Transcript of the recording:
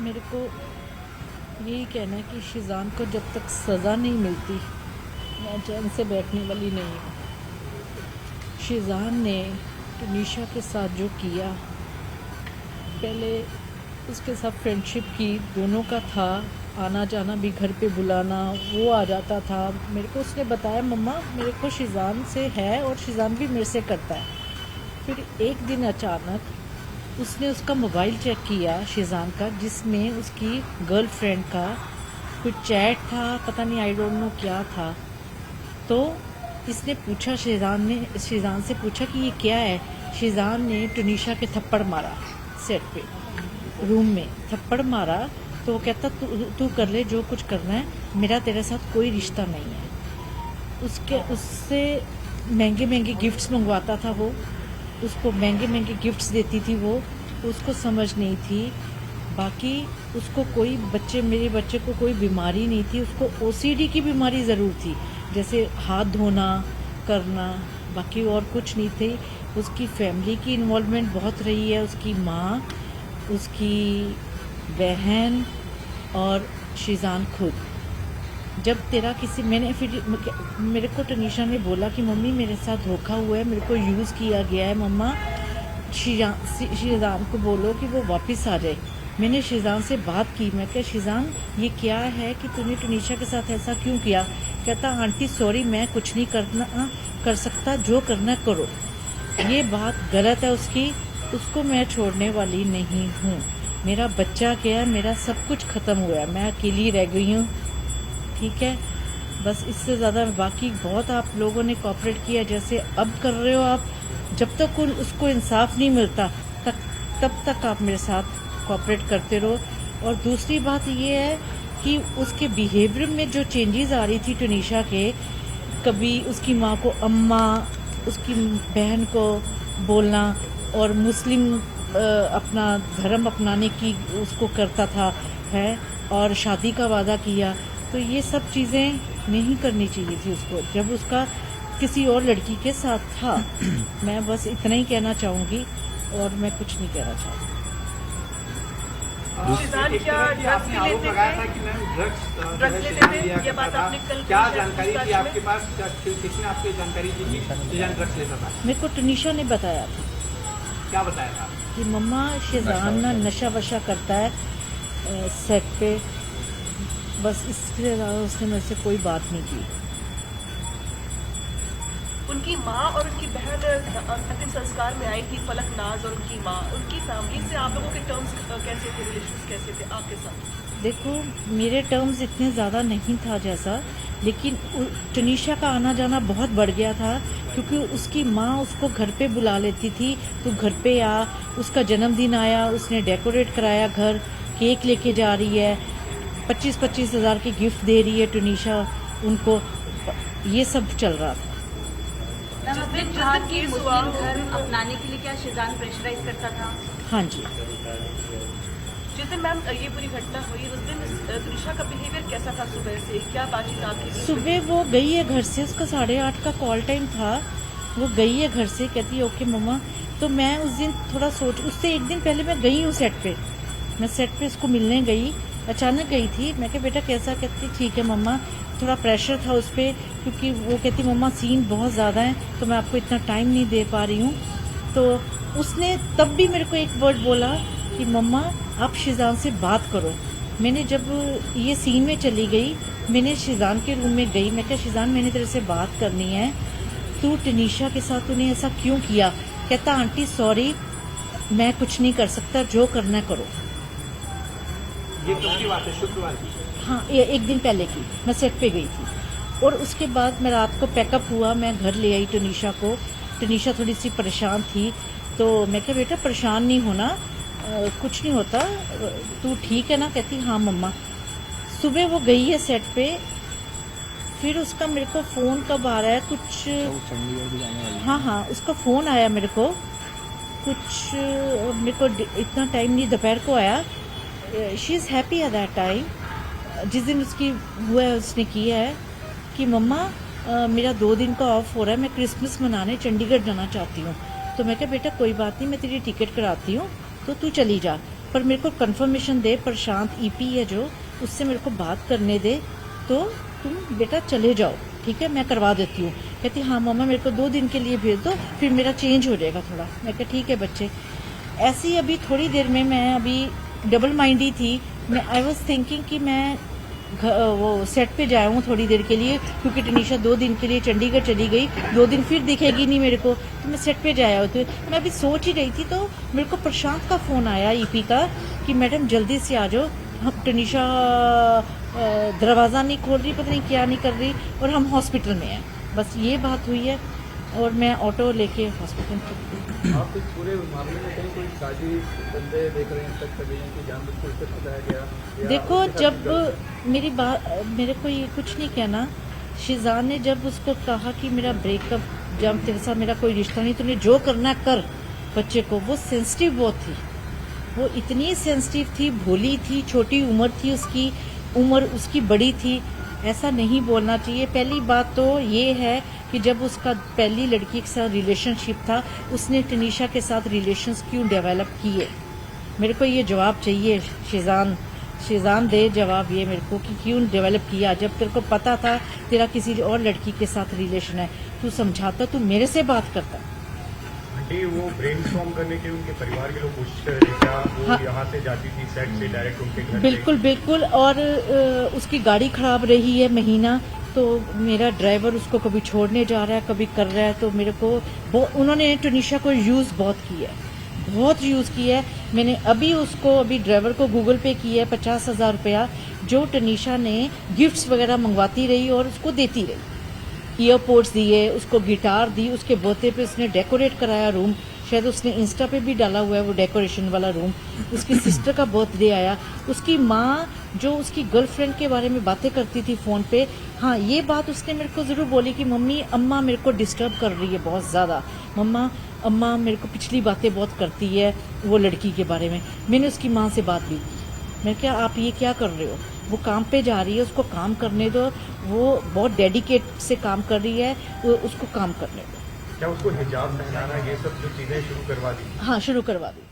मेरे को यही कहना है कि शिज़ान को जब तक सज़ा नहीं मिलती मैं चैन से बैठने वाली नहीं हूँ। शिज़ान ने टुनीशा के साथ जो किया, पहले उसके साथ फ्रेंडशिप की, दोनों का था, आना जाना भी, घर पे बुलाना, वो आ जाता था। मेरे को उसने बताया मम्मा मेरे को शिज़ान से है और शिज़ान भी मेरे से करता है। फिर एक दिन अचानक उसने उसका मोबाइल चेक किया शिज़ान का, जिसमें उसकी गर्लफ्रेंड का कुछ चैट था, पता नहीं, आई डोंट नो क्या था। तो इसने पूछा, शिज़ान से पूछा कि ये क्या है। शिज़ान ने टुनीशा के थप्पड़ मारा, सेट पे रूम में थप्पड़ मारा। तो वो कहता तू कर ले जो कुछ करना है, मेरा तेरे साथ कोई रिश्ता नहीं है। उससे महंगे महंगे गिफ्ट्स मंगवाता था वो, उसको महंगे महंगे गिफ्ट्स देती थी वो, उसको समझ नहीं थी। बाकी उसको कोई मेरे बच्चे को कोई बीमारी नहीं थी, उसको ओसीडी की बीमारी ज़रूर थी, जैसे हाथ धोना करना, बाकी और कुछ नहीं थी। उसकी फैमिली की इन्वॉल्वमेंट बहुत रही है, उसकी माँ, उसकी बहन और शिज़ान खुद। जब तेरा किसी मेरे को टनीशा ने बोला कि मम्मी मेरे साथ धोखा हुआ है, मेरे को यूज़ किया गया है, मम्मा शिज़ान को बोलो कि वो वापस आ जाए। मैंने शिज़ान से बात की, मैं क्या शिज़ान ये क्या है कि तूने टनीशा के साथ ऐसा क्यों किया। कहता आंटी सॉरी, मैं कुछ नहीं कर सकता, जो करना करो। ये बात गलत है उसकी, उसको मैं छोड़ने वाली नहीं हूँ। मेरा बच्चा गया, मेरा सब कुछ ख़त्म हुआ, मैं अकेली रह गई हूँ, ठीक है। बस इससे ज़्यादा बाकी बहुत आप लोगों ने कोऑपरेट किया, जैसे अब कर रहे हो आप। जब तक उसको इंसाफ नहीं मिलता तब तक आप मेरे साथ कोऑपरेट करते रहो। और दूसरी बात ये है कि उसके बिहेवियर में जो चेंजेस आ रही थी टुनीशा के, कभी उसकी माँ को अम्मा, उसकी बहन को बोलना, और मुस्लिम अपना धर्म अपनाने की उसको करता था है, और शादी का वादा किया। तो ये सब चीज़ें नहीं करनी चाहिए थी उसको जब उसका किसी और लड़की के साथ था। मैं बस इतना ही कहना चाहूँगी और मैं कुछ नहीं कहना चाहूँगी। आपने आरोप लगाया था कि मैम ड्रग्स लेते थे, ये बात आपने कल क्या जानकारी थी आपके पास, किसने आपको जानकारी दी थी शिज़ान ड्रग्स लेता था? मेरे को टुनीशा ने बताया था। क्या बताया था? कि मम्मा शिज़ान ना नशा वशा करता है सेट पे, बस इसके अलावा उसने मेरे से कोई बात नहीं की। उनकी माँ और उनकी बहन अंतिम संस्कार में आई थी, फलक नाज और उनकी माँ, उनकी फैमिली से आप लोगों के टर्म्स कैसे थे, रिलेशंस कैसे थे आपके साथ? देखो मेरे टर्म्स इतने ज़्यादा नहीं था जैसा, लेकिन टुनीशा का आना जाना बहुत बढ़ गया था, क्योंकि उसकी माँ उसको घर पे बुला लेती थी, तो घर पे आ, उसका जन्मदिन आया, उसने डेकोरेट कराया घर, केक लेके जा रही है, 25-25 हज़ार की गिफ्ट दे रही है टुनीशा उनको, ये सब चल रहा था। जिस दिन मुस्लिम धर्म अपनाने के लिए क्या शिज़ान प्रेशराइज करता था? हाँ जी। जिस दिन मैम ये पूरी घटना हुई, उस दिन टुनीशा का बिहेवियर कैसा था? सुबह से क्या बातचीत आपकी? सुबह वो गई है घर से, उसका 8:30 का कॉल टाइम था, वो गई है घर से, कहती है ओके मम्मा। तो मैं उस दिन थोड़ा उससे एक दिन पहले मैं गई हूँ सेट पे, मैं सेट पे उसको मिलने गई, अचानक गई थी। मैं कहा बेटा कैसा, कहती ठीक है मम्मा। थोड़ा प्रेशर था उस पर, क्योंकि वो कहती मम्मा सीन बहुत ज़्यादा है, तो मैं आपको इतना टाइम नहीं दे पा रही हूँ। तो उसने तब भी मेरे को एक वर्ड बोला कि मम्मा आप शिज़ान से बात करो। मैंने जब ये सीन में चली गई, मैंने शिज़ान के रूम में गई, मैं कहा शिज़ान मैंने तेरे से बात करनी है, तू टनीशा के साथ तूने ऐसा क्यों किया। कहता आंटी सॉरी, मैं कुछ नहीं कर सकता, जो करना करो। ये कब की बात है? शुक्रवार की? हाँ, एक दिन पहले की, मैं सेट पे गई थी। और उसके बाद मैं रात को पैकअप हुआ, मैं घर ले आई टुनीशा को। टुनीशा थोड़ी सी परेशान थी, तो मैं कहा बेटा परेशान नहीं होना, कुछ नहीं होता, तू ठीक है ना। कहती हाँ मम्मा। सुबह वो गई है सेट पे, फिर उसका मेरे को फ़ोन कब आ रहा है कुछ, हाँ उसका फ़ोन आया मेरे को कुछ, मेरे को इतना टाइम नहीं, दोपहर को आया। She is happy at that time, जिस दिन उसकी हुआ है उसने किया है कि मम्मा मेरा 2 दिन का ऑफ हो रहा है, मैं क्रिसमस मनाने चंडीगढ़ जाना चाहती हूँ। तो मैं कहा बेटा कोई बात नहीं, मैं तेरी टिकट कराती हूँ, तो तू चली जा। पर मेरे को कंफर्मेशन दे, प्रशांत ईपी है जो, उससे मेरे को बात करने दे, तो तुम बेटा चले जाओ, ठीक है, मैं करवा देती हूँ। कहती हाँ मामा मेरे को 2 दिन के लिए भेज दो, फिर मेरा चेंज हो जाएगा थोड़ा। मैं कहा ठीक है बच्चे। ऐसी अभी थोड़ी देर में मैं अभी डबल माइंडी थी, मैं आई वॉज थिंकिंग कि मैं वो सेट पे जाया हूँ थोड़ी देर के लिए, क्योंकि टनीशा 2 दिन के लिए चंडीगढ़ चली गई, 2 दिन फिर दिखेगी नहीं मेरे को, तो मैं सेट पे जाया हूँ। तो मैं अभी सोच ही रही थी, तो मेरे को प्रशांत का फ़ोन आया ईपी का कि मैडम जल्दी से आ जाओ, हम टनीशा दरवाज़ा नहीं खोल रही, पता नहीं क्या नहीं कर रही, और हम हॉस्पिटल में हैं। बस ये बात हुई है, और मैं ऑटो लेके हॉस्पिटल चली गई। आप इस पूरे मामले में कहीं कोई साजिश बंदे देख रहे हैं तक कभी कि जानबूझकर इसे फंसाया गया? देखो जब मेरी बात, मेरे को ये कुछ नहीं कहना, शिजान ने जब उसको कहा कि मेरा ब्रेकअप, जब तेरे साथ मेरा कोई रिश्ता नहीं, तूने जो करना कर बच्चे को, वो सेंसिटिव बहुत थी, वो इतनी सेंसिटिव थी, भोली थी, छोटी उम्र थी उसकी, उम्र उसकी बड़ी थी, ऐसा नहीं बोलना चाहिए। पहली बात तो ये है कि जब उसका पहली लड़की के साथ रिलेशनशिप था, उसने टनीशा के साथ रिलेशंस क्यों डेवलप किए? मेरे को ये जवाब चाहिए, शिजान दे जवाब ये मेरे को कि क्यों डेवलप किया, जब तेरे को पता था तेरा किसी और लड़की के साथ रिलेशन है, तू समझाता, तू मेरे से बात करता। आंटी वो ब्रेनस्टॉर्म करने के उनके परिवार के लोग कोशिश कर रहे थे, क्या वो हाँ। यहाँ से जाती थी सेट से डायरेक्ट उनके घर? बिल्कुल बिल्कुल, और उसकी गाड़ी खराब रही है महीना, तो मेरा ड्राइवर उसको कभी छोड़ने जा रहा है, कभी कर रहा है, तो मेरे को उन्होंने टनीशा को यूज़ बहुत किया है, बहुत यूज़ किया है। मैंने अभी ड्राइवर को गूगल पे किया है 50,000 रुपया, जो टनीशा ने गिफ्ट्स वगैरह मंगवाती रही और उसको देती रही। ईयरपोड्स दिए, उसको गिटार दी, उसके बर्थडे पे उसने डेकोरेट कराया रूम, शायद उसने इंस्टा पे भी डाला हुआ है वो डेकोरेशन वाला रूम। उसकी सिस्टर का बर्थडे आया, उसकी माँ जो उसकी गर्लफ्रेंड के बारे में बातें करती थी फ़ोन पे, हाँ ये बात उसने मेरे को ज़रूर बोली कि मम्मी अम्मा मेरे को डिस्टर्ब कर रही है बहुत ज़्यादा, अम्मा मेरे को पिछली बातें बहुत करती है वो लड़की के बारे में। मैंने उसकी माँ से बात भी की, मैं क्या आप ये क्या कर रहे हो, वो काम पे जा रही है, उसको काम करने दो, वो बहुत डेडिकेट से काम कर रही है, उसको काम करने दो। क्या उसको हिजाब पहनाना ये सब जो चीजें शुरू करवा दी? हाँ शुरू करवा दी।